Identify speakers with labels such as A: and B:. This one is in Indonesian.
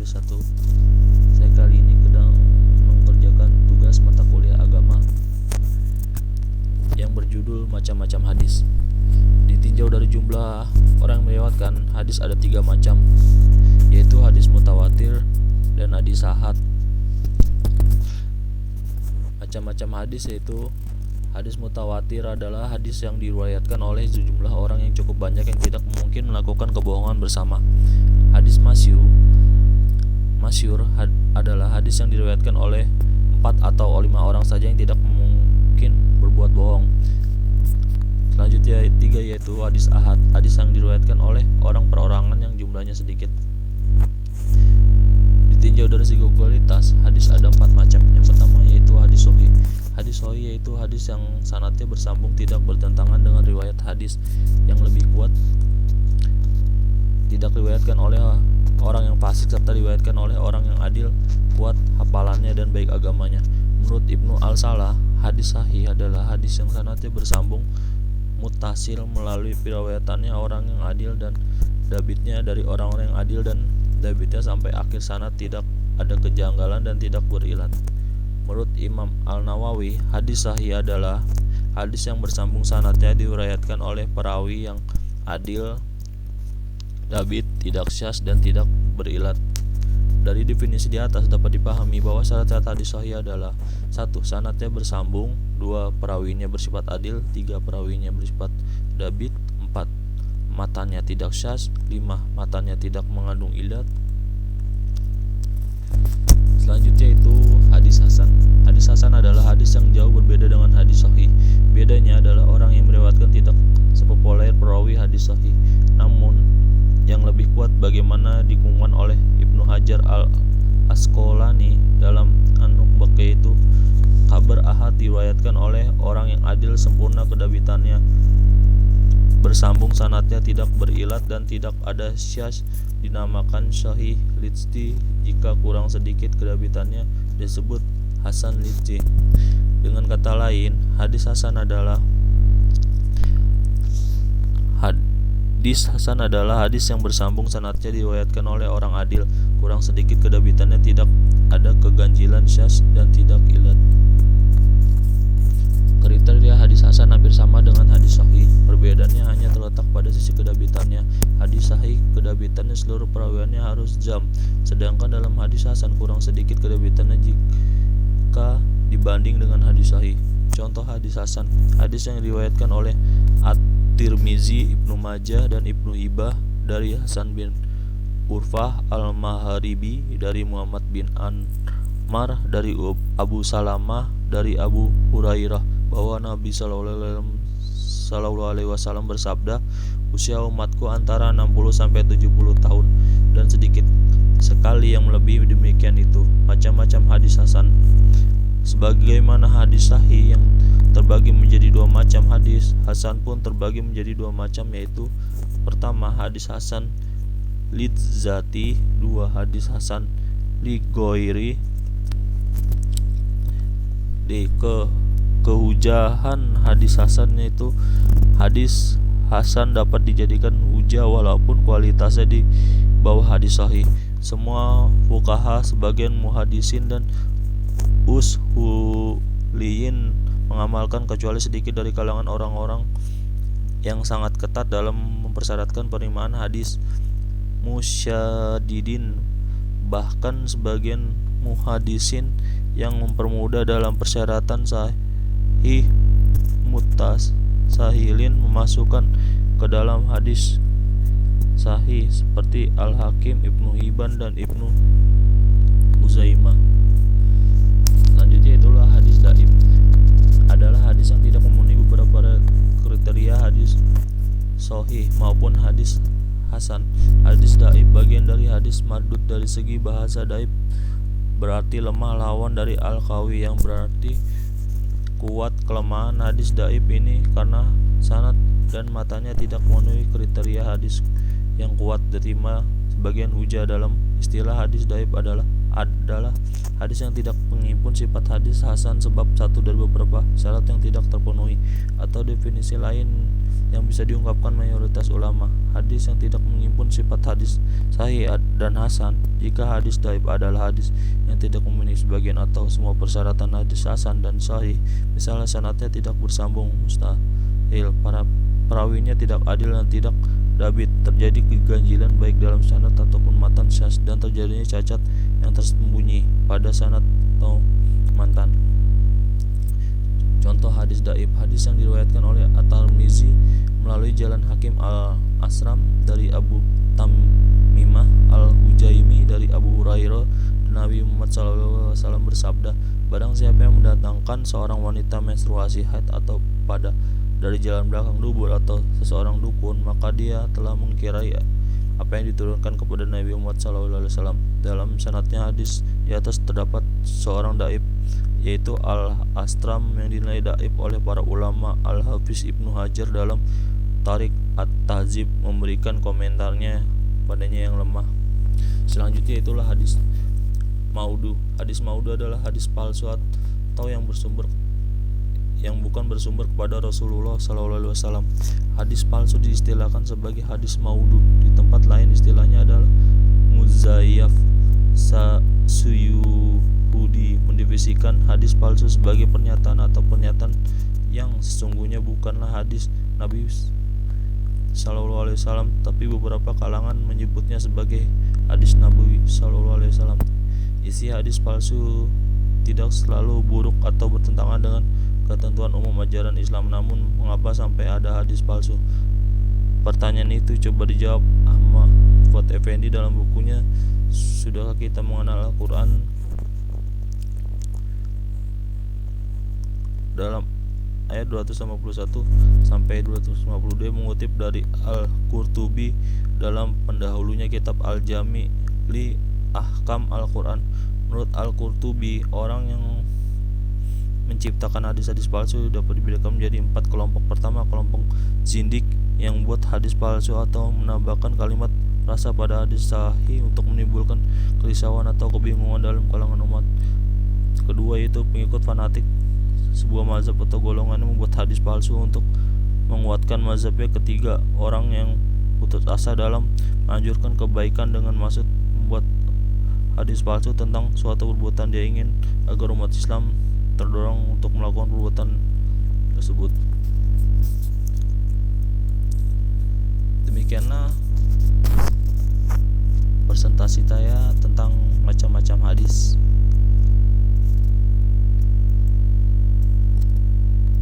A: 1. Saya kali ini sedang mengerjakan tugas mata kuliah agama yang berjudul macam-macam hadis. Ditinjau dari jumlah orang yang melewatkan hadis ada 3 macam, yaitu hadis mutawatir dan hadis ahad. Macam-macam hadis yaitu hadis mutawatir adalah hadis yang diriwayatkan oleh sejumlah orang yang cukup banyak yang tidak mungkin melakukan kebohongan bersama. Hadis masyhur adalah hadis yang diriwayatkan oleh 4 atau 5 orang saja yang tidak mungkin berbuat bohong. Selanjutnya 3 yaitu hadis ahad, hadis yang diriwayatkan oleh orang perorangan yang jumlahnya sedikit. Ditinjau dari segi kualitas, hadis ada 4 macam. Yang pertama yaitu hadis sahih. Hadis sahih yaitu hadis yang sanadnya bersambung, tidak bertentangan dengan riwayat hadis yang lebih kuat, tidak diriwayatkan oleh orang yang fasik serta diriwayatkan oleh orang yang adil, kuat hafalannya dan baik agamanya. Menurut Ibnu Al-Salah, hadis sahih adalah hadis yang sanadnya bersambung, muttasil melalui riwayatannya orang yang adil dan dabitnya dari orang-orang yang adil dan dabitnya sampai akhir sanad tidak ada kejanggalan dan tidak berilat. Menurut Imam Al-Nawawi, hadis sahih adalah hadis yang bersambung sanadnya diriwayatkan oleh perawi yang adil, dabit, tidak syaz dan tidak berilat. Dari definisi di atas dapat dipahami bahwa syarat-syarat hadis sahih adalah 1. Sanadnya bersambung, 2. Perawinya bersifat adil, 3. Perawinya bersifat dabit, 4. Matanya tidak syaz, 5. Matanya tidak mengandung illat. Selanjutnya itu hadis hasan. Hadis hasan adalah hadis yang jauh berbeda dengan hadis sahih. Bedanya adalah orang yang meriwayatkan tidak sepopuler perawi hadis sahih, namun yang lebih kuat bagaimana dikungkan oleh Ibnu Hajar Al-Asqalani dalam An-Nukhbah, yaitu kabar ahad diriwayatkan oleh orang yang adil, sempurna kedabitannya, bersambung sanadnya, tidak berilat dan tidak ada syaz, dinamakan sahih lidzi. Jika kurang sedikit kedabitannya disebut hasan lidzi. Dengan kata lain, hadis hasan adalah hadis yang bersambung sanadnya diriwayatkan oleh orang adil, kurang sedikit kedabitannya, tidak ada keganjilan syaz dan tidak ilat. Kriteria hadis hasan hampir sama dengan hadis sahih. Perbedaannya hanya terletak pada sisi kedabitannya. Hadis sahih kedabitannya seluruh perawiannya harus jam, sedangkan dalam hadis hasan kurang sedikit kedabitannya jika dibanding dengan hadis sahih. Contoh hadis hasan: hadis yang diriwayatkan oleh At-Tirmizi, Ibnu Majah dan Ibnu Hibbah dari Hasan bin Urfah Al-Maharibi dari Muhammad bin Anmar dari Abu Salamah dari Abu Hurairah bahwa Nabi Shallallahu Alaihi Wasallam bersabda, usia umatku antara 60-70 tahun dan sedikit sekali yang melebihi demikian itu. Macam-macam hadis hasan. Sebagaimana hadis sahih yang terbagi menjadi 2 macam, hadis hasan pun terbagi menjadi 2 macam, yaitu pertama hadis hasan lidzati, 2 hadis hasan ligoiri. Kehujahan hadis hasan yaitu hadis hasan dapat dijadikan hujah walaupun kualitasnya di bawah hadis sahih. Semua fuqaha, sebagian muhaddisin dan ushuliyyin mengamalkan, kecuali sedikit dari kalangan orang-orang yang sangat ketat dalam mempersyaratkan penerimaan hadis musyaddidin. Bahkan sebagian muhaddisin yang mempermudah dalam persyaratan sahih mutasahilin memasukkan ke dalam hadis sahih seperti Al-Hakim, Ibnu Hibban dan Ibnu Uzaimah. Selanjutnya itulah hadis dhaif, adalah hadis yang tidak memenuhi beberapa kriteria hadis sahih maupun hadis hasan. Hadis dhaif bagian dari hadis mardud. Dari segi bahasa, dhaif berarti lemah, lawan dari al-qawi yang berarti kuat. Kelemahan hadis dhaif ini karena sanad dan matanya tidak memenuhi kriteria hadis yang kuat diterima sebagian hujah. Dalam istilah hadis dhaif adalah adalah hadis yang tidak menghimpun sifat hadis hasan sebab satu dari beberapa syarat yang tidak terpenuhi, atau definisi lain yang bisa diungkapkan mayoritas ulama. Hadis yang tidak menghimpun sifat hadis sahih dan hasan. Jika hadis dhaif adalah hadis yang tidak memenuhi sebagian atau semua persyaratan hadis hasan dan sahih, misalnya sanadnya tidak bersambung, mustahil, para perawinya tidak adil dan tidak dabit, terjadi keganjilan baik dalam sanad ataupun matan syaz, dan terjadinya cacat yang tersembunyi pada sanad atau matan. Contoh hadis dhaif: hadis yang diriwayatkan oleh At-Tirmizi melalui jalan Hakim al-Asram dari Abu Tamimah al-Hujaimi dari Abu Hurairah, dan Nabi Muhammad SAW bersabda, barang siapa yang mendatangkan seorang wanita menstruasi haid atau pada dari jalan belakang dubur atau seseorang dukun, maka dia telah mengkirai apa yang diturunkan kepada Nabi Muhammad SAW. Dalam sanadnya hadis di atas terdapat seorang dhaif, yaitu Al-Astram, yang dinilai dhaif oleh para ulama. Al-Hafiz Ibnu Hajar dalam Tariq At-Tahzib memberikan komentarnya padanya yang lemah. Selanjutnya itulah hadis maudhu. Hadis maudhu adalah hadis palsu atau yang bukan bersumber kepada Rasulullah SAW. Hadis palsu diistilahkan sebagai hadis maudhu. Di tempat lain istilahnya adalah muzayyaf. Suyuhudi mendefinisikan hadis palsu sebagai pernyataan atau pernyataan yang sesungguhnya bukanlah hadis Nabi SAW, tapi beberapa kalangan menyebutnya sebagai hadis Nabi SAW. Isi hadis palsu tidak selalu buruk atau bertentangan dengan ketentuan umum ajaran Islam, namun mengapa sampai ada hadis palsu? Pertanyaan itu coba dijawab Ahmad Fuad Effendi dalam bukunya Sudahkah Kita Mengenal Al-Quran, dalam ayat 251 sampai 250. Dia mengutip dari Al-Qurtubi dalam pendahulunya kitab Al-Jami' li Ahkam Al-Quran. Menurut Al-Qurtubi, orang yang menciptakan hadis-hadis palsu dapat dibedakan menjadi 4 kelompok. Pertama, kelompok zindik yang buat hadis palsu atau menambahkan kalimat rasa pada hadis sahih untuk menimbulkan kerisauan atau kebingungan dalam kalangan umat. Kedua, yaitu pengikut fanatik sebuah mazhab atau golongan yang membuat hadis palsu untuk menguatkan mazhabnya. Ketiga, orang yang putus asa dalam menganjurkan kebaikan dengan maksud membuat hadis palsu tentang suatu perbuatan. Dia ingin agar umat Islam terdorong untuk melakukan perbuatan tersebut. Demikianlah presentasi saya tentang macam-macam hadis.